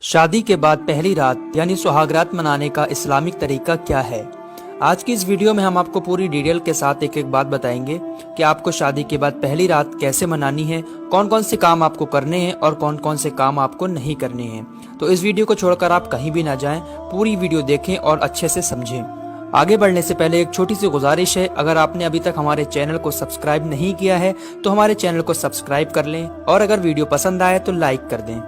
शादी के बाद पहली रात यानी सुहागरात मनाने का इस्लामिक तरीका क्या है। आज की इस वीडियो में हम आपको पूरी डिटेल के साथ एक एक बात बताएंगे कि आपको शादी के बाद पहली रात कैसे मनानी है, कौन कौन से काम आपको करने हैं और कौन कौन से काम आपको नहीं करने हैं। तो इस वीडियो को छोड़कर आप कहीं भी ना जाएं, पूरी वीडियो देखें और अच्छे से समझें। आगे बढ़ने से पहले एक छोटी सी गुजारिश है, अगर आपने अभी तक हमारे चैनल को सब्सक्राइब नहीं किया है तो हमारे चैनल को सब्सक्राइब कर लें और अगर वीडियो पसंद आए तो लाइक कर दें।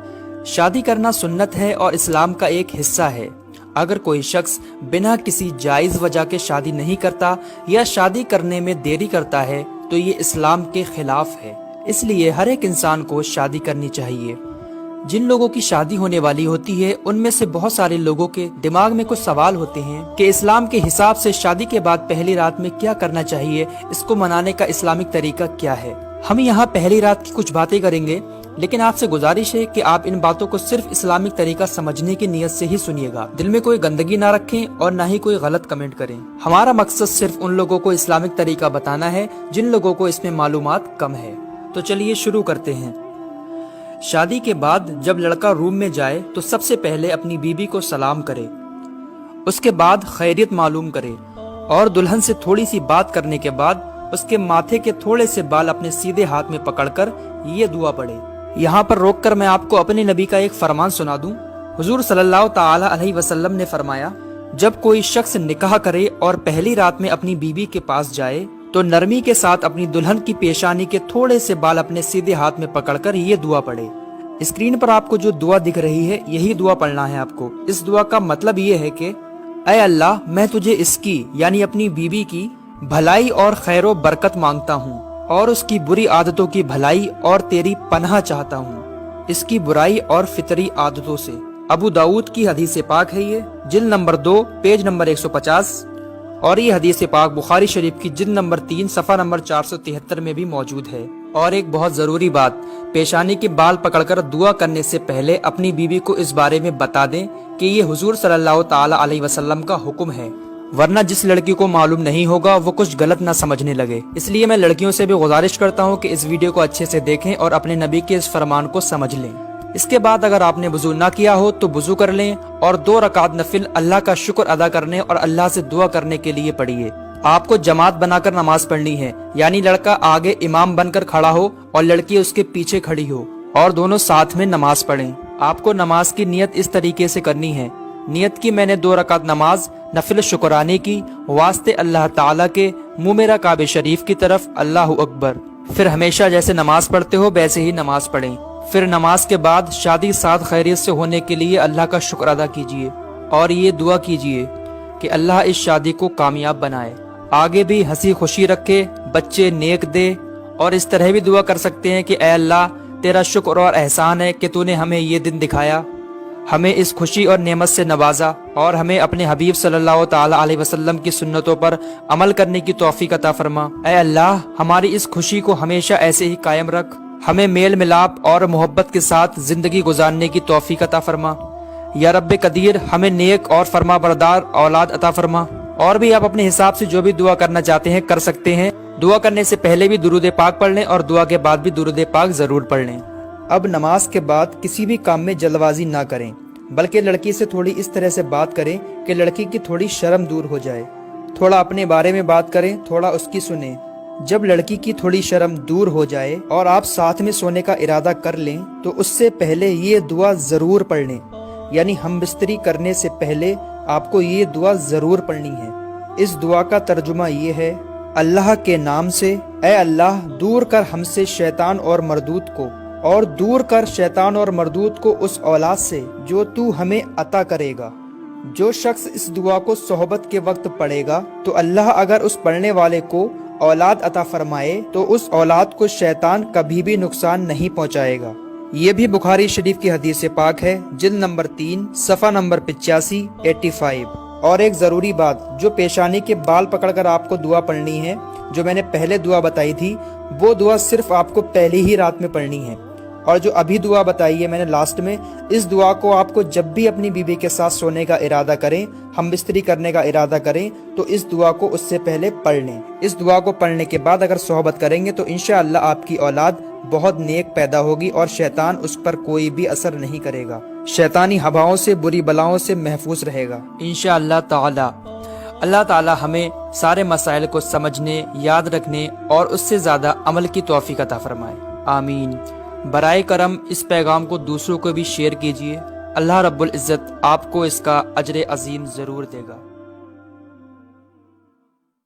शादी करना सुन्नत है और इस्लाम का एक हिस्सा है। अगर कोई शख्स बिना किसी जायज वजह के शादी नहीं करता या शादी करने में देरी करता है तो ये इस्लाम के खिलाफ है। इसलिए हर एक इंसान को शादी करनी चाहिए। जिन लोगों की शादी होने वाली होती है उनमें से बहुत सारे लोगों के दिमाग में कुछ सवाल होते हैं कि इस्लाम के हिसाब से शादी के बाद पहली रात में क्या करना चाहिए, इसको मनाने का इस्लामिक तरीका क्या है। हम यहाँ पहली रात की कुछ बातें करेंगे, लेकिन आपसे गुजारिश है कि आप इन बातों को सिर्फ इस्लामिक तरीका समझने की नियत से ही सुनिएगा। दिल में कोई गंदगी ना रखें और ना ही कोई गलत कमेंट करें। हमारा मकसद सिर्फ उन लोगों को इस्लामिक तरीका बताना है जिन लोगों को इसमें मालूमात कम है। तो चलिए शुरू करते हैं। शादी के बाद जब लड़का रूम में जाए तो सबसे पहले अपनी बीबी को सलाम करे, उसके बाद खैरियत मालूम करे और दुल्हन से थोड़ी सी बात करने के बाद उसके माथे के थोड़े से बाल अपने सीधे हाथ में पकड़कर ये दुआ पढ़े। यहाँ पर रोककर मैं आपको अपने नबी का एक फरमान सुना दूं। हुजूर सल्लल्लाहु ताला अलैहि वसल्लम ने फरमाया, जब कोई शख्स निकाह करे और पहली रात में अपनी बीबी के पास जाए तो नरमी के साथ अपनी दुल्हन की पेशानी के थोड़े से बाल अपने सीधे हाथ में पकड़कर ये दुआ पढ़े। स्क्रीन पर आपको जो दुआ दिख रही है यही दुआ पढ़ना है आपको। इस दुआ का मतलब ये है कि ऐ अल्लाह, मैं तुझे इसकी यानी अपनी बीबी की भलाई और खैरो बरकत मांगता हूँ और उसकी बुरी आदतों की भलाई और तेरी पनाह चाहता हूँ, इसकी बुराई और फितरी आदतों से। अबू दाऊद की हदीस पाक है ये, जिल्द नंबर 2 पेज नंबर 150, और ये हदीस पाक बुखारी शरीफ की जिल्द नंबर 3 सफ़ा नंबर 473 में भी मौजूद है। और एक बहुत जरूरी बात, पेशानी के बाल पकड़कर दुआ करने से पहले अपनी बीवी को इस बारे में बता दें कि ये हुजूर सल्लल्लाहु ताला अलैहि वसल्लम का हुक्म है, वरना जिस लड़की को मालूम नहीं होगा वो कुछ गलत ना समझने लगे। इसलिए मैं लड़कियों से भी गुजारिश करता हूँ कि इस वीडियो को अच्छे से देखें और अपने नबी के इस फरमान को समझ लें। इसके बाद अगर आपने वुजू ना किया हो तो वुजू कर लें और 2 रकात नफिल अल्लाह का शुक्र अदा करने और अल्लाह से दुआ करने के लिए पढ़िए। आपको जमात बनाकर नमाज पढ़नी है, यानी लड़का आगे इमाम बनकर खड़ा हो और लड़की उसके पीछे खड़ी हो और दोनों साथ में नमाज पढ़ें। आपको नमाज की नियत इस तरीके से करनी है। नियत की मैंने 2 रकात नमाज नफिल शुक्राने की वास्ते अल्लाह ताला के, मुँह मेरा काबे शरीफ की तरफ, अल्लाहु अकबर। फिर हमेशा जैसे नमाज पढ़ते हो वैसे ही नमाज पढ़ें। फिर नमाज के बाद शादी साथ खैरियत से होने के लिए अल्लाह का शुक्र अदा कीजिए और ये दुआ कीजिए कि अल्लाह इस शादी को कामयाब बनाए, आगे भी हंसी खुशी रखे, बच्चे नेक दे। और इस तरह भी दुआ कर सकते हैं कि ऐ अल्लाह, तेरा शुक्र और एहसान है कि तूने हमें ये दिन दिखाया, हमें इस खुशी और नेमत से नवाजा और हमें अपने हबीब सल्लल्लाहु ताला अलैहि वसल्लम की सुन्नतों पर अमल करने की तौफीक अता फरमा। ऐ अल्लाह, हमारी इस खुशी को हमेशा ऐसे ही कायम रख, हमें मेल मिलाप और मोहब्बत के साथ जिंदगी गुजारने की तौफीक अता फरमा। या रब्बे कदीर, हमें नेक और फरमा बरदार औलाद अता फरमा। और भी आप अपने हिसाब से जो भी दुआ करना चाहते हैं कर सकते हैं। दुआ करने से पहले भी दुरूद पाक पढ़ लें और दुआ के बाद भी दुरूद पाक जरूर पढ़ लें। अब नमाज के बाद किसी भी काम में जल्दबाजी ना करें, बल्कि लड़की से थोड़ी इस तरह से बात करें कि लड़की की थोड़ी शर्म दूर हो जाए। थोड़ा अपने बारे में बात करें, थोड़ा उसकी सुने। जब लड़की की थोड़ी शर्म दूर हो जाए और आप साथ में सोने का इरादा कर लें तो उससे पहले ये दुआ जरूर पढ़ लें, यानी हम बिस्तरी करने से पहले आपको ये दुआ जरूर पढ़नी है। इस दुआ का तर्जुमा ये है, अल्लाह के नाम से, ऐ अल्लाह, दूर कर हमसे शैतान और मरदूत को, और दूर कर शैतान और मरदूत को उस औलाद से जो तू हमें अता करेगा। जो शख्स इस दुआ को सोहबत के वक्त पढ़ेगा तो अल्लाह अगर उस पढ़ने वाले को औलाद अता फरमाए तो उस औलाद को शैतान कभी भी नुकसान नहीं पहुंचाएगा। ये भी बुखारी शरीफ की हदीस पाक है, जिल्द नंबर 3 सफ़ा नंबर 85 और एक जरूरी बात, जो पेशानी के बाल पकड़कर आपको दुआ पढ़नी है, जो मैंने पहले दुआ बताई थी, वो दुआ सिर्फ आपको पहली ही रात में पढ़नी है। और जो अभी दुआ बताई है मैंने लास्ट में, इस दुआ को आपको जब भी अपनी बीवी के साथ सोने का इरादा करें, हम बिस्तरी करने का इरादा करें, तो इस दुआ को उससे पहले पढ़ लें। इस दुआ को पढ़ने के बाद अगर सोहबत करेंगे तो इंशाअल्लाह आपकी औलाद बहुत नेक पैदा होगी और शैतान उस पर कोई भी असर नहीं करेगा। शैतानी हवाओं से, बुरी बलाओं से महफूज रहेगा इंशाअल्लाह ताला। अल्लाह ताला हमें सारे मसाइल को समझने, याद रखने और उससे ज़्यादा अमल की तौफीक अता फरमाए, आमीन। बराए करम इस पैगाम को दूसरों को भी शेयर कीजिए। अल्लाह रब्बुल इज़्ज़त आपको इसका अजर अजीम ज़रूर देगा।